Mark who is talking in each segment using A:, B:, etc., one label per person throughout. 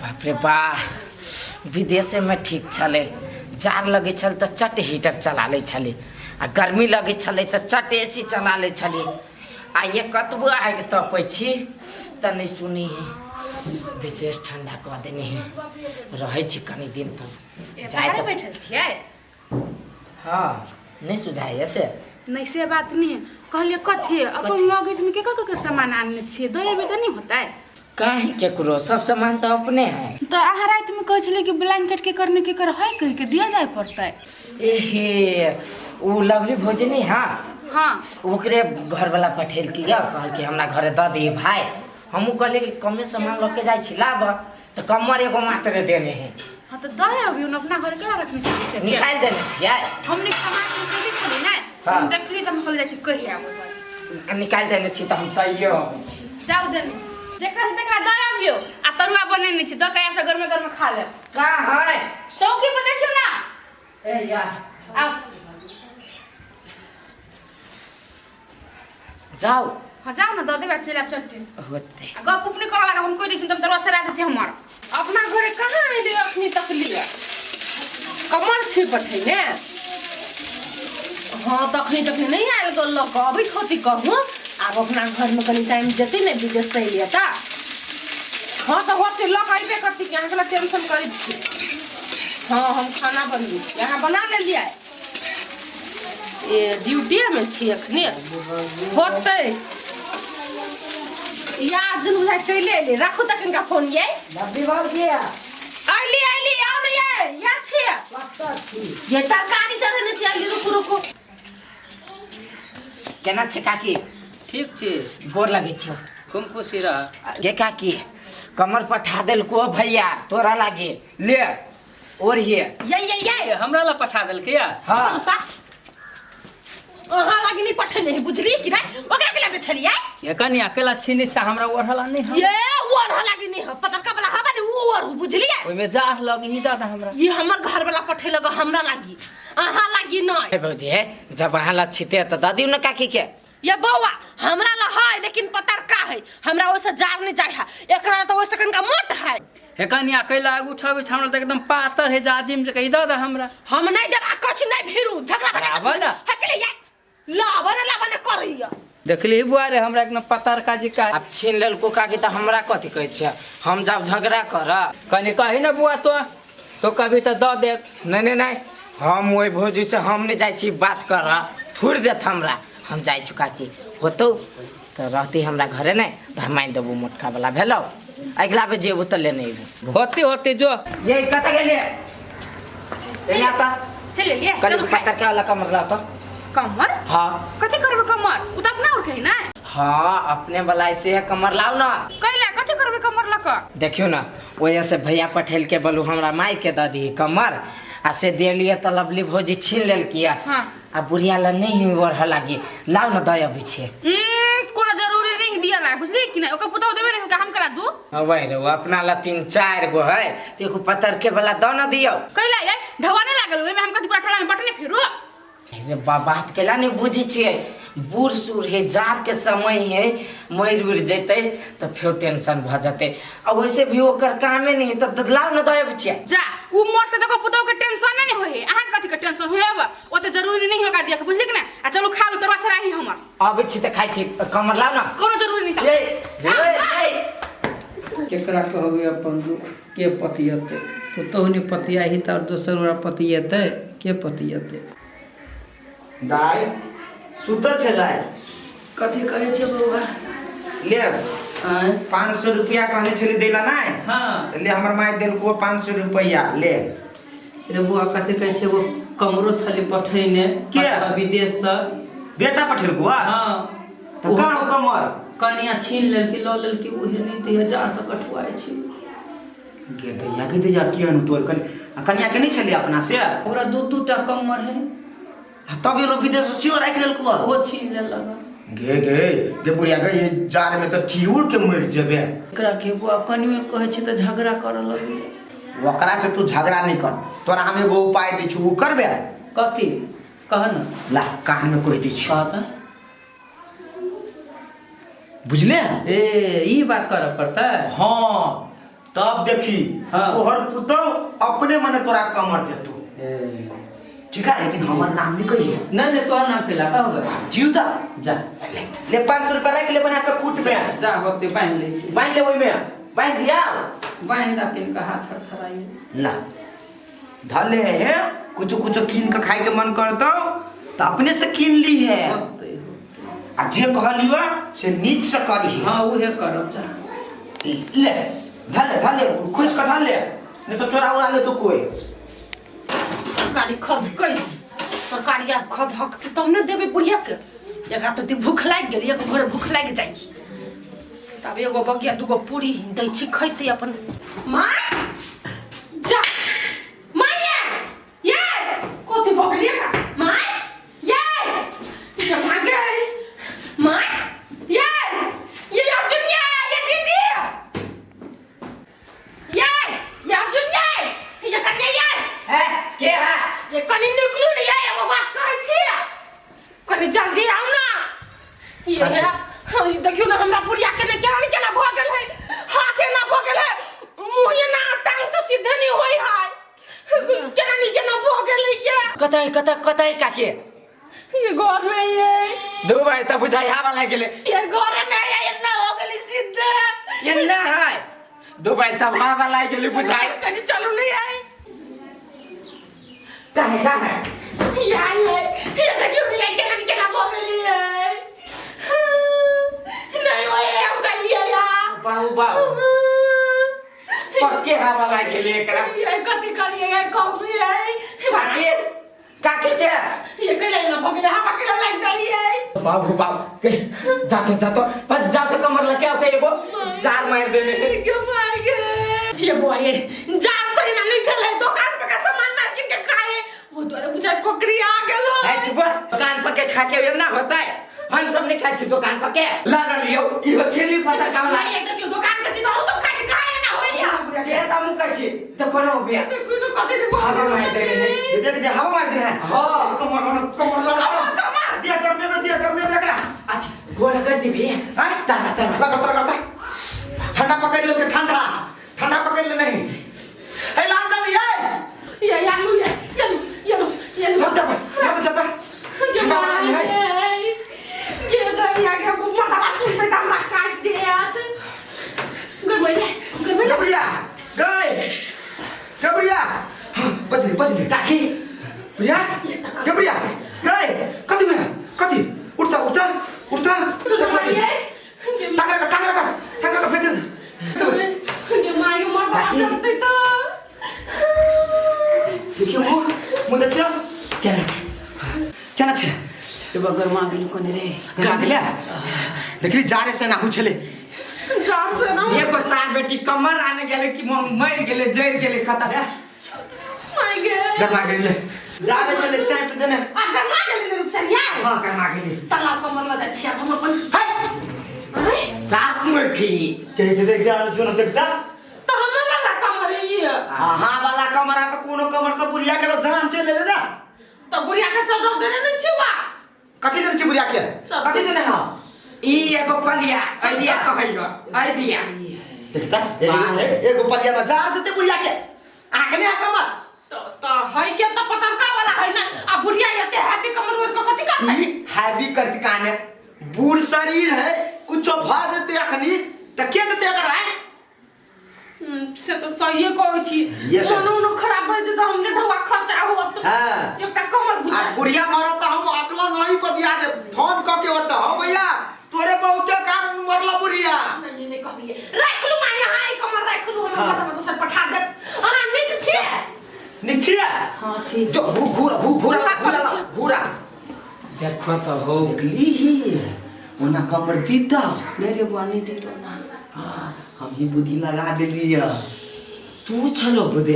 A: बाप रे बा विदेश में ठीक छले जार लगे छल तो चट हीटर चला ले छले आ गर्मी लगे छले तो चट एसी चला ले छले आ ये कतबो आग तपै छी त नहीं सुनी है विशेष ठंडा कह देनी है रहे छी कनी दिन तक
B: जाए तो बैठल छियै।
A: हाँ नहीं सुझाई ऐसे
B: नहीं से बात नहीं है कहलिए कथी अपन लगेज में के सामान आनने छियै दया में तो नहीं होता है
A: काहे केकरो सब सामान तो अपने है
B: तो अहाँ रात में कहे छले कि ब्लैंकेट के करने के कर है कह के दिया जाए पड़ता है।
A: एहे वो लवली भोजनी हाँ
B: हाँ
A: ओकरे घर वाला पठेल किया कहल कि हमरा घरे द दी भाई हमहू कहले कि कमे सामान लेके जाय छी लाब तो कमर एगो मात्र देने हैं।
B: हाँ तो दया अभी उन अपना घर क्या रखने चाहिए
A: निकाल देने छियै
B: हमने सामान चली छली ना
A: हाँ।
B: हम देखली त हम कहल जाय छी कहिया आबो
A: निकाल देने छी त हम तैयो आबै छी
B: जाओ देने जे कहि तकरा दया अबियो आ तरुआ बनेने छी द के यहाँ से घर में खा ले
A: का है
B: चौकी पर देखियो ना
A: ए यार
B: आओ
A: जाओ
B: हाँ जाओ ना दे देबे चले आप चट्टी
A: होते
B: गप उप नहीं कर लगा हम कोई दिन तुम दरवाजा से रात हमार अपना घरे कहां आइले अखनी तक लिया
C: कमर छी पठै ने हाँ तखनी नहीं आयल गल अभी खती कहूँ अब अपना घर में कनी टाइम जते ने विदेश से लिया ता हाँ तो होते लक आइबे करती के अहाँ टेंशन करी छी। हाँ हम खाना बनबी यहाँ बना ले लिया ये ड्यूटी में छी अखनी होते यार जन बुझाइ चले एले राखू तक इनका फोन ये
A: नब्बी बार किया
C: आइली आइली आओ ना यार छी ये तरकारी चढ़ने छी आइली रुकु रुकु
A: केना छै काकी
D: ठीक छी
A: गोर लगे छियो
D: खूब खुशी रह
A: गे काकी कमर पठा देल को भैया तोरा लागे ले और ये
D: हमरा ला पठा देल के
A: हाँ
C: अहाँ लागी नहीं पठने है बुझली कि नहीं ओकरा के लागे छलिए
D: ये कनी अकेला छीने छ हमरा ओढ़ला नहीं हम
C: ये ओढ़ लागी नहीं है पतरका वाला हवा नहीं वो ओढ़ बुझलिए
D: ओइ में जाह लग ही दादा हमरा
C: ये हमर घर वाला पठे लगा हमरा लागी अहाँ लागी नहीं
A: भौजी है जब अहाँ ला छिते त दादी न काकी के
C: ये बौआ हमरा ला है लेकिन पतरका है हमरा ओसे जार नहीं जाय है एकरा तो ओसे कनका मोट है
D: हे कनी अकेला उठावे छ हमरा त एकदम पातर है जाजिम से कहि दादा हमरा
C: हम नहीं देबा कुछ नहीं भिरू झगड़ा
D: आवा ना
C: हकले या लावन करिया
D: देखली बुआरे हमरा एकदम पतर का जी का
A: अब छीन लेल को काकी त हमरा कथि कहै छै हम जब झगड़ा कर
D: कनी कहि ना बुआ तो कभी तो द दे
A: नहीं नहीं हम ओइ भौजी से हम नहीं जाय छी बात कर थोड़ देत हमरा हम जाय छी काकी होतो तो रहती हमरा घरे नहीं तो हम मान देबो मोटका वाला भेलो अगला बे जेबो त लेने एबो
D: होते होते जो
A: ये कत गेले एला का
B: चले लिए
A: कल
B: चलो
A: पत्थर के वाला कमर ला तो
B: कमर
A: हां
B: कथी करबे कमर उ त अपना उठै ना
A: हाँ अपने वाला से कमर लाओ ना
B: कैला कथी करबे कमर लक
A: देखियो ना वजह से भैया पठेल के बोलू हमरा माई के द दी कमर आ से दे लिए त लवली भौजी छीन लेल किया
B: हाँ।
A: आ बुढ़िया ला नहीं बढ़ लागी लाओ ना दया बिछे
B: कोनो जरूरी नहीं दिया ना बुझली कि नहीं ओकर पुतौ देबे नहीं हम करा दू
A: वही रे अपना ला 3-4 गो है देखो पत्थर के वाला द ना दियो
B: कैला ये ढवा नहीं लागल ओइ में हम कथी पटला में बटने फिरू
A: अरे बात केला नहीं बुझी छिए बूढ़ सूढ़ है जार के समय है मर उड़ जते तो फिर टेंशन भ जते और वैसे भी ओकर कामे नहीं तो लाओ न दया बिछिया
B: जा उ मोट त को पुतौ के टेंशन नहीं होई अहाँ कथी के टेंशन होएब ओ त जरूरी नहीं होगा दिया बुझली कि ना आ चलो खा लो तोरा से रही हमर
A: अब छी त खाइ छी कमर लाओ ना
B: कोनो जरूरी नहीं था
D: केकरा कहबे अपन दुख के पतियते पुतौनी पतिया ही त दोसर ओरा पतियते के पतियते
E: दाई सुतल छलै
A: कथी कहे छे बउआ
E: ले 500 रुपया कहने छली देला नहीं
D: हां
E: तो ले हमर माई देल को 500 रुपया ले
D: रे बुआ कथी कहे छे वो कमरो छली पठैने
E: के?
D: विदेश से
E: बेटा पठेल को
D: हां
E: तो का हो कमर
D: कनिया छीन लेल कि ल लेल कि ओहे नहीं 3000 से कटवाए छी
E: के दैया कियन तोर कन्या के नहीं छली अपना से
D: ओकरा दू टा कमर है
E: तब ये विदेश से सियो राख लेल को
D: वो छीन ले लगा
E: गे बुढ़िया गे ये जार में तो ठिउर के मर जेबे
D: एकरा के बुआ कनियो कहे छै त झगड़ा कर लगी
E: ओकरा से तू झगड़ा नहीं कर तोरा हम एगो उपाय दै छु उ करबे
D: कथी कह न
E: ला कहां में कह दै छु
D: कहता
E: बुझले
D: ए ई बात कर पड़ता है
E: हां तब देखी
D: हाँ।
E: तोहर पुतो अपने मने तोरा कमर देतू ठीक है लेकिन हमर नाम नहीं कही
D: नहीं तोहर नाम के का होगा
E: जीवता
D: जा
E: ले 500 रुपया रख ले बना सब फुट में
D: जा होते बांध ले छी
E: बांध ले ओइ में बांध दिया
D: बांध दा के हाथ थरथराई
E: ला धले है कुछ कुछ कीन के खाए के मन करतो तो अपने से कीन ली है आ जे कहलियो से नीक से करी
D: हां उहे करब जा
E: ले धले खुश का धले नहीं तो चोरा उड़ा ले तो कोई
C: गाड़ी खद कई तरकारी आप खद हक तब न देबे बुढ़िया के एकरा तो ती भूख लाग गेल एक भोर भूख लाग जाई तब एगो बगिया दुगो पूरी दै छी खैते अपन मां जा माया ये कोती बगलिया का मां ये जा भागे मां ये अर्जुन ये दीदी ये अर्जुन ये कन्या
A: है के है
C: ये कनी निकलू नहीं है वो बात कहै छी कनी जल्दी आओ ना ये है देखियो ना हमरा बुढ़िया के ने केना भ गेल है हाथे ना भ गेल है मुंह ना टांग तो सीधे नहीं होई है केना भ गेल है के
A: कतई काके
C: ये घर में ये
A: दो बार तब बुझाई हवा लाग गेले
C: ये घर में ये ना हो गेल सीधे
A: ये ना है दो बार तब हवा लाग गेले बुझाई
C: कनी चलू नहीं है
A: का है
C: ये देखियो ये केना भ गेल है नहीं होए हम गलिया या
A: बाऊ पक्के हवा लाग गेले एकरा
C: ये कथि करिए ये कहली है
A: काके छे
C: ये कले न भगले हवा के लग जाइए
A: बाबू जातो पर जातो कमर लगे आते एगो चार मार देने
C: क्यों मार गए ये बोए जान से ना निकले दुकान पे का सामान मार के खाए वो तोरे बुझा कोकरी आ गेलो
A: है चुप दुकान पर के खा के ना होता है हम सब नहीं खाई छी दुकान पर के ला लियो इहो छेली पता का ला
C: ये देखियो दुकान के चीज हम सब खाई खाए ना होइया
A: से सामू का छी तो कोनो बिया
C: देखो तो कथि दे
A: हवा मार दे
E: देख हवा मार दे
A: हां
E: कमर दिया कर में एकरा
A: अच्छा गोरा कर दी भी हां तारा
E: ठंडा पकड़ ले ठंडा पकड़ ले नहीं ए लाम जा दिए
C: ये ये ये दरिया के माथा सुन पे हमरा काट दे
E: गबरिया बस
A: काकी
E: गबरिया गए कति उठता टांगा फेंक दे
C: ये मायो माथा करते तो
E: देखियो मुंह देखियो क्या छे
C: ये बगर मांगली कोने रे
E: गला देखली जा रे से ना छले
C: जार से ना
A: एगो साल बेटी कमर आने गेले कि मर गेले जर गेले खता
C: माय गे
E: गरमा गेले जा रे चले चाय पे देने
C: आ गरमा गेले रुक चलिए
E: हां गरमा गेले
C: तालाब कमर लगा छिया हम अपन अरे
A: साफ मुर्खी
E: के देख जा जो देखता
C: तो हमरा वाला कमर है ये
E: हां वाला कमरा तो कोनो कमर से बुढ़िया के तो जान चले ले ना
C: तो बुढ़िया के चदर देने नहीं छिवा
E: कथि दिन छी बुढ़िया के कथि दिन हां
A: ई एगो पलिया आइडिया कहैयो आइडिया
E: देखता एगो पलिया में जा जते बुढ़िया के आकने आ कमर
C: तो है के तो पतरका वाला है ना आ बुढ़िया येते हैप्पी कमर रोज को कथि करते
E: हैवी करती काने बूढ़ शरीर है कुछ भा जते अखनी त के देते अगर है
C: से तो सही कहै छी कोनो खराब भइ त हमने ढवा खर्चा हो तो
E: हां
C: एकटा कमर बुझा
E: आ बुढ़िया मरत त हम अकला नहीं पदिया दे फोन क के होता हो भैया तोरे बहुते कारण मरला बुढ़िया
C: नहीं कहबिए राख लू माय हां कमर राख लू हम पता तो सर पठा दे हां निक छे
E: निछिया
C: हां ठीक
E: जो घूरा
A: देखो तो हो
E: गली ही ओना कमर दीता
C: ले रे बुआ नहीं दे तो ना
E: हम ही बुद्धि लगा देली
A: तू चलो बुदे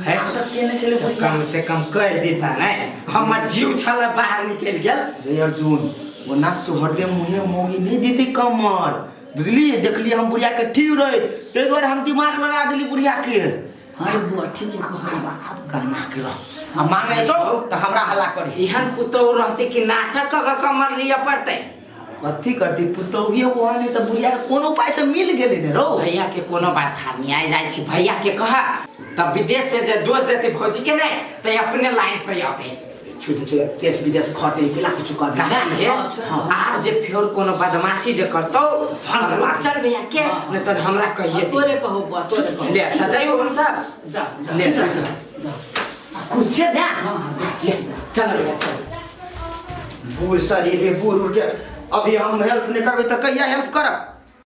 A: है
E: तो केने चले
A: तो कम से कम कह देता नहीं हमर जीव छला बाहर निकल गेल
E: रे अर्जुन ओना सोहरदे मुहे मोगी नहीं देती कमर बुझली देखली हम बुढ़िया के ठीक रहे ते द्वारा हम दिमाग लगा देली बुढ़िया के
C: हां बुआ ठीक है
E: करना के रह आ मांगे तो हमरा हल्ला करी
A: इहन पुतो रहते कि नाटक का कमर लिया पड़ते
E: कथी करती पुतौहिए कहले त बुढ़िया के कोनो उपाय से मिल गेले ने रो।
A: भैया के कोनो बात था नहीं आए जाए छी भैया के कहा तब विदेश से जो दोस्त देते भौजी के नहीं तो अपने लाइन पर आते
E: छुटे छुटे देश विदेश खटे केला कुछ कर
A: है आप जे फिर कोनो बदमाशी जे करतो भगवान चल भैया के नहीं तो हमरा कहिए
D: तोरे कहो तोरे
A: ले सजाइयो हम सब
D: जा
A: ले
D: जा
E: कुछ से ना
A: ले चल भैया चल
E: बूढ़ शरीर है बूढ़ उठ के अभी हम हेल्प नहीं करबे तो कहिया हेल्प करब।